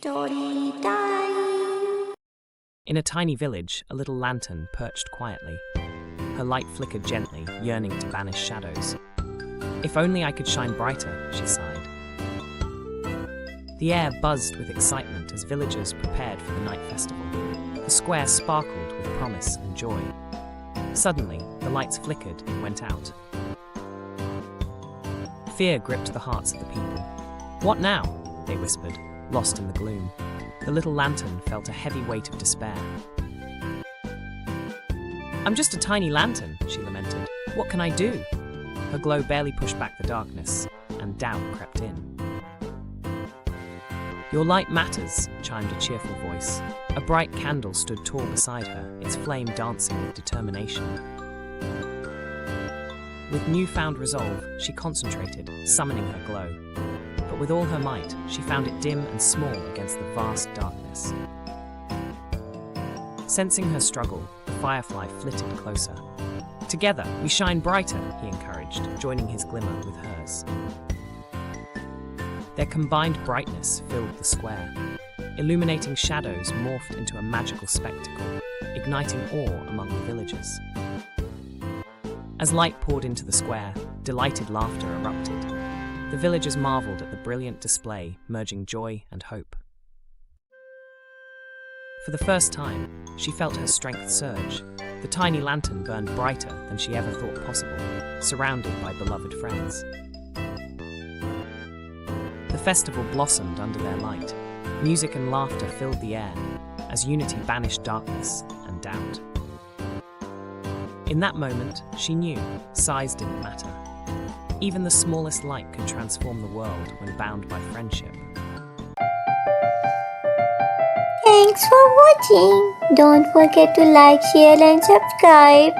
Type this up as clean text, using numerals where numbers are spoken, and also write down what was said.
Story time! In a tiny village, a little lantern perched quietly. Her light flickered gently, yearning to banish shadows. If only I could shine brighter, she sighed. The air buzzed with excitement as villagers prepared for the night festival. The square sparkled with promise and joy. Suddenly, the lights flickered and went out. Fear gripped the hearts of the people. "What now?" they whispered, lost in the gloom. The little lantern felt a heavy weight of despair. "I'm just a tiny lantern," she lamented. "What can I do?" Her glow barely pushed back the darkness, and doubt crept in. "Your light matters," chimed a cheerful voice. A bright candle stood tall beside her, its flame dancing with determination. With newfound resolve, she concentrated, summoning her glow. But with all her might, she found it dim and small against the vast darkness. Sensing her struggle, the firefly flitted closer. "Together, we shine brighter," he encouraged, joining his glimmer with hers. Their combined brightness filled the square. Illuminating shadows morphed into a magical spectacle, igniting awe among the villagers. As light poured into the square, delighted laughter erupted. The villagers marveled at the brilliant display, merging joy and hope. For the first time, she felt her strength surge. The tiny lantern burned brighter than she ever thought possible, surrounded by beloved friends. The festival blossomed under their light. Music and laughter filled the air, as unity banished darkness and doubt. In that moment, she knew size didn't matter. Even the smallest light could transform the world when bound by friendship. Thanks for watching. Don't forget to like, share and subscribe.